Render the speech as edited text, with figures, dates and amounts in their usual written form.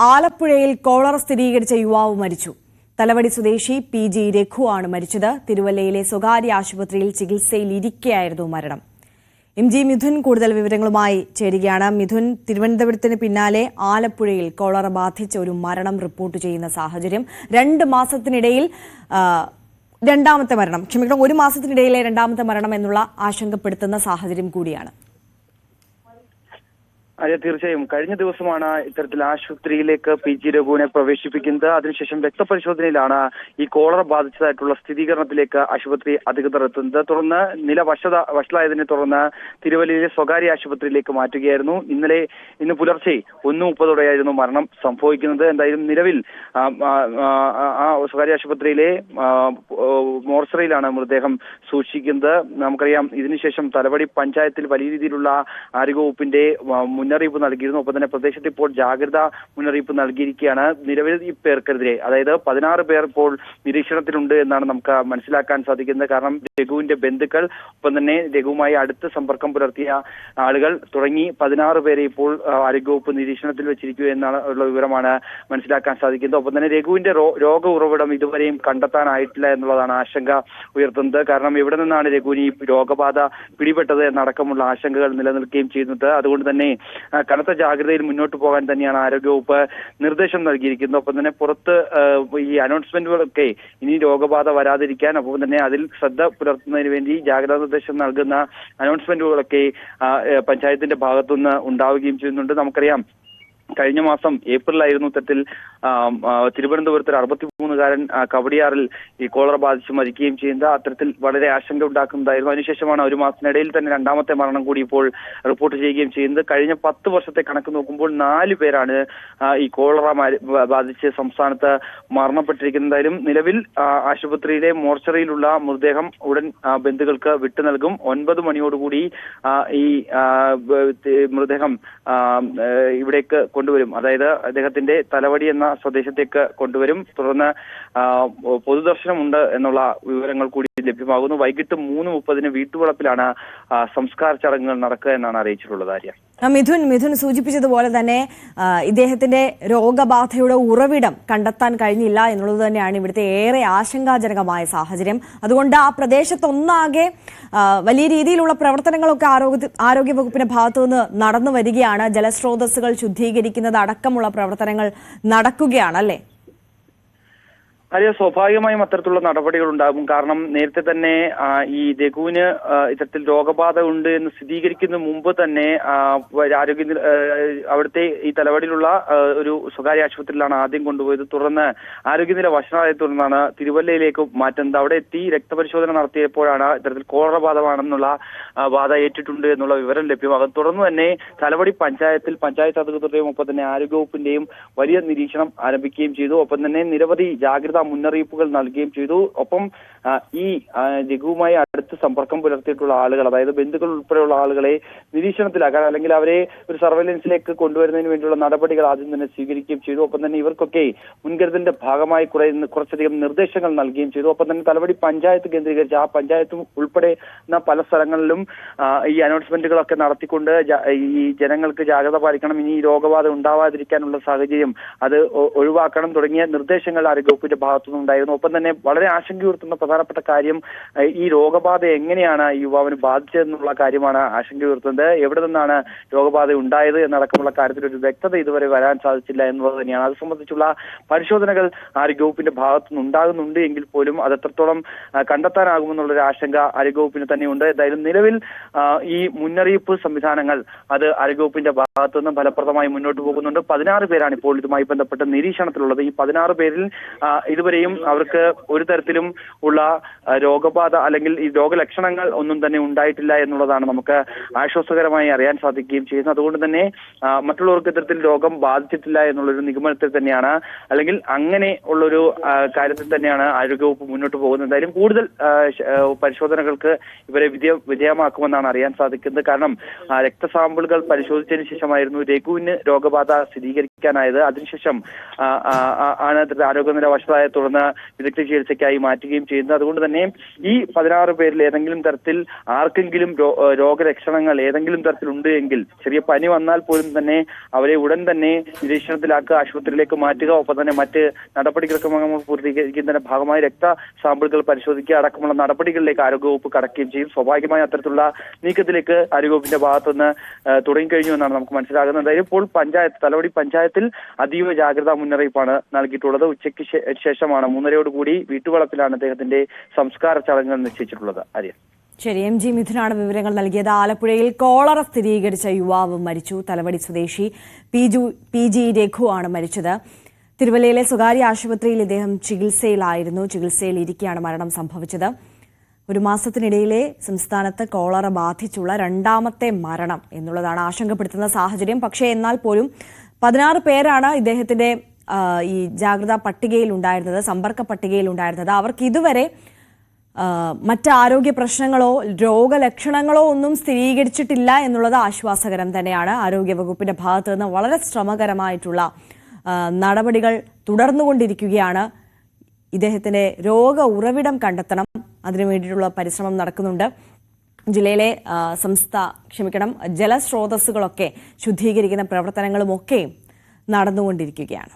ആലപ്പുഴയിൽ കോളറ സ്ഥിരീകരിച്ച യുവാവ് മരിച്ചു. തലവടി സ്വദേശി PG രഘു ആണ് മരിച്ചത്. തിരുവല്ലയിലെ സ്വകാര്യ ആശുപത്രിയിൽ ചികിത്സയിലിരിക്കെയായിരുന്നു മരണം. MG മിഥുൻ കൂടുതൽ വിവരങ്ങളുമായി ചേരുകയാണ്. മിഥുൻ, തിരുവനന്തപുരത്തിന് പിന്നാലെ ആലപ്പുഴയിൽ കോളറ ബാധിച്ച ഒരു മരണം റിപ്പോർട്ട് ചെയ്യുന്ന സാഹചര്യം. 2 മാസത്തിനിടയിൽ രണ്ടാമത്തെ മരണം, ക്ഷമിക്കണം, 1 മാസത്തിനിടയിലെ രണ്ടാമത്തെ മരണം എന്നുള്ള ആശങ്കപ്പെടുത്തുന്ന സാഹചര്യം കൂടിയാണ്. അതെ, തീർച്ചയായും കഴിഞ്ഞ ദിവസമാണ് ഇത്തരത്തിൽ ആശുപത്രിയിലേക്ക് PG രഘുവിനെ പ്രവേശിപ്പിക്കുന്നത്. അതിനുശേഷം രക്തപരിശോധനയിലാണ് ഈ കോളറ ബാധിച്ചതായിട്ടുള്ള സ്ഥിരീകരണത്തിലേക്ക് ആശുപത്രി അധികൃതർ എത്തുന്നത്. തുടർന്ന് നില വഷളായതിനെ തുടർന്ന് തിരുവല്ലയിലെ സ്വകാര്യ ആശുപത്രിയിലേക്ക് മാറ്റുകയായിരുന്നു. ഇന്ന് പുലർച്ചെ 1:30 മരണം സംഭവിക്കുന്നത്. എന്തായാലും നിലവിൽ ആ സ്വകാര്യ ആശുപത്രിയിലെ മോർച്ചറിയിലാണ് മൃതദേഹം സൂക്ഷിക്കുന്നത്. നമുക്കറിയാം, ഇതിനുശേഷം തലവടി പഞ്ചായത്തിൽ വലിയ രീതിയിലുള്ള ആരോഗ്യവകുപ്പിന്റെ മുന്നറിയിപ്പ് നൽകിയിരുന്നു. ഒപ്പം തന്നെ പ്രദേശത്ത് ഇപ്പോൾ ജാഗ്രതാ മുന്നറിയിപ്പ് നൽകിയിരിക്കുകയാണ്. നിരവധി പേർക്കെതിരെ, അതായത് 16 പേർ ഇപ്പോൾ നിരീക്ഷണത്തിലുണ്ട് എന്നാണ് നമുക്ക് മനസ്സിലാക്കാൻ സാധിക്കുന്നത്. കാരണം രഘുവിന്റെ ബന്ധുക്കൾ, ഒപ്പം തന്നെ രഘുവുമായി അടുത്ത് സമ്പർക്കം പുലർത്തിയ ആളുകൾ തുടങ്ങി 16 പേരെ ഇപ്പോൾ ആരോഗ്യവകുപ്പ് നിരീക്ഷണത്തിൽ വെച്ചിരിക്കുക എന്നാണ് ഉള്ള വിവരമാണ് മനസ്സിലാക്കാൻ സാധിക്കുന്നത്. ഒപ്പം തന്നെ രഘുവിന്റെ രോഗ ഉറവിടം ഇതുവരെയും കണ്ടെത്താനായിട്ടില്ല എന്നുള്ളതാണ് ആശങ്ക ഉയർത്തുന്നത്. കാരണം എവിടെ നിന്നാണ് രഘുവിന് ഈ രോഗബാധ പിടിപെട്ടത് എന്നടക്കമുള്ള ആശങ്കകൾ നിലനിൽക്കുകയും ചെയ്യുന്നത്. അതുകൊണ്ട് തന്നെ കനത്ത ജാഗ്രതയിൽ മുന്നോട്ട് പോകാൻ തന്നെയാണ് ആരോഗ്യവകുപ്പ് നിർദ്ദേശം നൽകിയിരിക്കുന്നത്. ഒപ്പം തന്നെ പുറത്ത് ഈ അനൗൺസ്മെന്റുകളൊക്കെ ഇനി രോഗബാധ വരാതിരിക്കാൻ, ഒപ്പം തന്നെ അതിൽ ശ്രദ്ധ പുലർത്തുന്നതിന് വേണ്ടി ജാഗ്രതാ നിർദ്ദേശം നൽകുന്ന അനൗൺസ്മെന്റുകളൊക്കെ പഞ്ചായത്തിന്റെ ഭാഗത്തുനിന്ന് ഉണ്ടാവുകയും ചെയ്യുന്നുണ്ട്. നമുക്കറിയാം, കഴിഞ്ഞ മാസം ഏപ്രിലായിരുന്നു ഇത്തരത്തിൽ തിരുവനന്തപുരത്ത് 63-കാരൻ കവടിയാറിൽ ഈ കോളറ ബാധിച്ച് മരിക്കുകയും ചെയ്യുന്നത്. അത്തരത്തിൽ വളരെ ആശങ്ക ഉണ്ടാക്കുന്നതായിരുന്നു. അതിനുശേഷമാണ് 1 മാസത്തിനിടയിൽ തന്നെ രണ്ടാമത്തെ മരണം കൂടി ഇപ്പോൾ റിപ്പോർട്ട് ചെയ്യുകയും ചെയ്യുന്നത്. കഴിഞ്ഞ 10 വർഷത്തെ കണക്ക് നോക്കുമ്പോൾ 4 പേരാണ് ഈ കോളറ ബാധിച്ച് സംസ്ഥാനത്ത് മരണപ്പെട്ടിരിക്കുന്നത്. എന്തായാലും നിലവിൽ ആശുപത്രിയിലെ മോർച്ചറിയിലുള്ള മൃതദേഹം ഉടൻ ബന്ധുക്കൾക്ക് വിട്ടു നൽകും. 9 മണിയോടുകൂടി ഈ മൃതദേഹം ഇവിടേക്ക് കൊണ്ടുവരും. അതായത് അദ്ദേഹത്തിന്റെ തലവടി എന്ന സ്വദേശത്തേക്ക് കൊണ്ടുവരും. തുടർന്ന് പൊതുദർശനമുണ്ട് എന്നുള്ള വിവരങ്ങൾ കൂടി ലഭ്യമാകുന്നു. വൈകിട്ട് 3:30 വീട്ടുവളപ്പിലാണ് സംസ്കാര ചടങ്ങുകൾ നടക്കുക എന്നാണ് അറിയിച്ചിട്ടുള്ളത്. ആര്യ, മിഥുൻ സൂചിപ്പിച്ചതുപോലെ തന്നെ ഇദ്ദേഹത്തിന്റെ രോഗബാധയുടെ ഉറവിടം കണ്ടെത്താൻ കഴിഞ്ഞില്ല എന്നുള്ളത് തന്നെയാണ് ഇവിടുത്തെ ഏറെ ആശങ്കാജനകമായ സാഹചര്യം. അതുകൊണ്ട് ആ പ്രദേശത്തൊന്നാകെ വലിയ രീതിയിലുള്ള പ്രവർത്തനങ്ങളൊക്കെ ആരോഗ്യവകുപ്പിന്റെ ഭാഗത്തുനിന്ന് നടന്നു വരികയാണ്. ജലസ്രോതസ്സുകൾ ശുദ്ധീകരിക്കുന്നത് അടക്കമുള്ള പ്രവർത്തനങ്ങൾ നടക്കുകയാണ്, അല്ലേ? അതെ, സ്വാഭാവികമായും അത്തരത്തിലുള്ള നടപടികൾ ഉണ്ടാകും. കാരണം നേരത്തെ തന്നെ ഈ രഘുവിന് ഇത്തരത്തിൽ രോഗബാധ ഉണ്ട് എന്ന് സ്ഥിരീകരിക്കുന്ന മുമ്പ് തന്നെ അവിടുത്തെ ഈ തലവടിയിലുള്ള ഒരു സ്വകാര്യ ആശുപത്രിയിലാണ് ആദ്യം കൊണ്ടുപോയത്. തുടർന്ന് ആരോഗ്യനില വഷളായതിനെ തുടർന്നാണ് തിരുവല്ലയിലേക്ക് മാറ്റുന്നത്. അവിടെ എത്തി രക്തപരിശോധന നടത്തിയപ്പോഴാണ് ഇത്തരത്തിൽ കോളറ ബാധമാണെന്നുള്ള ബാധ ഏറ്റിട്ടുണ്ട് എന്നുള്ള വിവരം ലഭ്യമാകും. തുടർന്ന് തന്നെ തലവടി പഞ്ചായത്ത് അധികൃതരുടെയും ഒപ്പം തന്നെ ആരോഗ്യവകുപ്പിന്റെയും വലിയ നിരീക്ഷണം ആരംഭിക്കുകയും ചെയ്തു. ഒപ്പം തന്നെ നിരവധി ജാഗ്രത മുന്നറിയിപ്പുകൾ നൽകുകയും ചെയ്തു. ഒപ്പം ഈ രഘുവുമായി അടുത്ത് സമ്പർക്കം പുലർത്തിയിട്ടുള്ള ആളുകൾ, അതായത് ബന്ധുക്കൾ ഉൾപ്പെടെയുള്ള ആളുകളെ നിരീക്ഷണത്തിലാക്കാൻ, അല്ലെങ്കിൽ അവരെ ഒരു സർവൈലൻസിലേക്ക് കൊണ്ടുവരുന്നതിന് വേണ്ടിയുള്ള നടപടികൾ ആദ്യം തന്നെ സ്വീകരിക്കുകയും ചെയ്തു. ഒപ്പം തന്നെ ഇവർക്കൊക്കെ മുൻകരുതലിന്റെ ഭാഗമായി കുറച്ചധികം നിർദ്ദേശങ്ങൾ നൽകുകയും ചെയ്തു. ഒപ്പം തന്നെ തലവടി പഞ്ചായത്ത് കേന്ദ്രീകരിച്ച് ആ പഞ്ചായത്ത് ഉൾപ്പെടെ പല സ്ഥലങ്ങളിലും ഈ അനൗൺസ്മെന്റുകളൊക്കെ നടത്തിക്കൊണ്ട് ഈ ജനങ്ങൾക്ക് ജാഗ്രത പാലിക്കണം, ഇനി രോഗബാധ ഉണ്ടാവാതിരിക്കാനുള്ള സാഹചര്യം അത് ഒഴിവാക്കണം തുടങ്ങിയ നിർദ്ദേശങ്ങൾ ആരോഗ്യവകുപ്പിന്റെ ഭാഗത്തുനിന്നുണ്ടായിരുന്നു. ഒപ്പം തന്നെ വളരെ ആശങ്കയുയർത്തുന്ന പ്രധാനപ്പെട്ട കാര്യം ഈ രോഗബാധ എങ്ങനെയാണ് ഈ യുവാവിന് ബാധിച്ചതെന്നുള്ള കാര്യമാണ് ആശങ്കയുയർത്തുന്നത്. എവിടെ നിന്നാണ് രോഗബാധ ഉണ്ടായത് എന്നടക്കമുള്ള കാര്യത്തിൽ ഒരു വ്യക്തത ഇതുവരെ വരാൻ സാധിച്ചില്ല എന്നുള്ളത് തന്നെയാണ്. അത് സംബന്ധിച്ചുള്ള പരിശോധനകൾ ആരോഗ്യവകുപ്പിന്റെ ഭാഗത്തുനിന്ന് ഉണ്ടാകുന്നുണ്ട് എങ്കിൽ പോലും അത് എത്രത്തോളം കണ്ടെത്താനാകുമെന്നുള്ളൊരു ആശങ്ക ആരോഗ്യവകുപ്പിന് തന്നെയുണ്ട്. എന്തായാലും നിലവിൽ ഈ മുന്നറിയിപ്പ് സംവിധാനങ്ങൾ അത് ആരോഗ്യവകുപ്പിന്റെ ഭാഗത്തുനിന്ന് ഫലപ്രദമായി മുന്നോട്ട് പോകുന്നുണ്ട്. 16 പേരാണ് ഇപ്പോൾ ഇതുമായി ബന്ധപ്പെട്ട് നിരീക്ഷണത്തിലുള്ളത്. ഈ 16 പേരിൽ ഇതുവരെയും അവർക്ക് ഒരു തരത്തിലും ഉള്ള രോഗബാധ അല്ലെങ്കിൽ ഈ രോഗലക്ഷണങ്ങൾ ഒന്നും തന്നെ ഉണ്ടായിട്ടില്ല എന്നുള്ളതാണ് നമുക്ക് ആശ്വാസകരമായി അറിയാൻ സാധിക്കുകയും ചെയ്യുന്നത്. അതുകൊണ്ട് തന്നെ മറ്റുള്ളവർക്ക് ഇത്തരത്തിൽ രോഗം ബാധിച്ചിട്ടില്ല എന്നുള്ളൊരു നിഗമനത്തിൽ തന്നെയാണ്, അല്ലെങ്കിൽ അങ്ങനെ ഉള്ളൊരു കാര്യത്തിൽ തന്നെയാണ് ആരോഗ്യവകുപ്പ് മുന്നോട്ട് പോകുന്നത്. എന്തായാലും കൂടുതൽ പരിശോധനകൾക്ക് ഇവരെ വിധേയമാക്കുമെന്നാണ് അറിയാൻ സാധിക്കുന്നത്. കാരണം രക്തസാമ്പിളുകൾ പരിശോധിച്ചതിന് ശേഷമായിരുന്നു രഘുവിന് രോഗബാധ സ്ഥിരീകരിക്കാനായത്. അതിനുശേഷം ആണ് ആരോഗ്യനില വഷളായത്. തുടർന്ന് വിദഗ്ധ ചികിത്സയ്ക്കായി മാറ്റുകയും ചെയ്യുന്നത്. അതുകൊണ്ട് തന്നെ ഈ 16 പേരിൽ ഏതെങ്കിലും തരത്തിൽ ആർക്കെങ്കിലും രോഗലക്ഷണങ്ങൾ ഏതെങ്കിലും തരത്തിലുണ്ട് എങ്കിൽ, ചെറിയ പനി വന്നാൽ പോലും തന്നെ അവരെ ഉടൻ തന്നെ നിരീക്ഷണത്തിലാക്കുക, ആശുപത്രിയിലേക്ക് മാറ്റുക, ഒപ്പം തന്നെ മറ്റ് നടപടിക്രമങ്ങൾ പൂർത്തീകരിക്കുന്നതിന്റെ ഭാഗമായി രക്ത സാമ്പിളുകൾ പരിശോധിക്കുക അടക്കമുള്ള നടപടികളിലേക്ക് ആരോഗ്യവകുപ്പ് കടക്കുകയും ചെയ്യും. സ്വാഭാവികമായി അത്തരത്തിലുള്ള നീക്കത്തിലേക്ക് ആരോഗ്യവകുപ്പിന്റെ ഭാഗത്തുനിന്ന് തുടങ്ങിക്കഴിഞ്ഞു എന്നാണ് നമുക്ക് മനസ്സിലാകുന്നത്. എന്തായാലും ഇപ്പോൾ തലവടി പഞ്ചായത്തിൽ അതീവ ജാഗ്രതാ മുന്നറിയിപ്പാണ് നൽകിയിട്ടുള്ളത്. ഉച്ചയ്ക്ക് ശേഷമാണ് 3:30 വീട്ടുവളപ്പിലാണ് അദ്ദേഹത്തിന്റെ സംസ്കാര ചടങ്ങുകൾ നിശ്ചയിച്ചിട്ടുള്ളത്. ആര്യ. ശരി, MG മിഥുനാണ് വിവരങ്ങൾ നൽകിയത്. ആലപ്പുഴയിൽ കോളറ സ്ഥിരീകരിച്ച യുവാവ് മരിച്ചു. തലവടി സ്വദേശി PG രഘു ആണ് മരിച്ചത്. തിരുവല്ലയിലെ സ്വകാര്യ ആശുപത്രിയിൽ ഇദ്ദേഹം ചികിത്സയിലായിരുന്നു. ചികിത്സയിൽ ഇരിക്കെയാണ് മരണം സംഭവിച്ചത്. ഒരു മാസത്തിനിടയിലെ സംസ്ഥാനത്ത് കോളറ ബാധിച്ചുള്ള രണ്ടാമത്തെ മരണം എന്നുള്ളതാണ് ആശങ്കപ്പെടുത്തുന്ന സാഹചര്യം. പക്ഷേ എന്നാൽ പോലും 16 പേരാണ് ഇദ്ദേഹത്തിന്റെ ഈ ജാഗ്രതാ പട്ടികയിൽ ഉണ്ടായിരുന്നത്, സമ്പർക്ക പട്ടികയിൽ ഉണ്ടായിരുന്നത്. അവർക്ക് ഇതുവരെ മറ്റ് ആരോഗ്യ പ്രശ്നങ്ങളോ രോഗലക്ഷണങ്ങളോ ഒന്നും സ്ഥിരീകരിച്ചിട്ടില്ല എന്നുള്ളത് ആശ്വാസകരം തന്നെയാണ്. ആരോഗ്യവകുപ്പിന്റെ ഭാഗത്തു നിന്ന് വളരെ ശ്രമകരമായിട്ടുള്ള നടപടികൾ തുടർന്നുകൊണ്ടിരിക്കുകയാണ്. ഇദ്ദേഹത്തിന്റെ രോഗ ഉറവിടം കണ്ടെത്തണം, അതിനു വേണ്ടിയിട്ടുള്ള പരിശ്രമം നടക്കുന്നുണ്ട്. ജില്ലയിലെ ജലസ്രോതസ്സുകളൊക്കെ ശുദ്ധീകരിക്കുന്ന പ്രവർത്തനങ്ങളുമൊക്കെ നടന്നുകൊണ്ടിരിക്കുകയാണ്.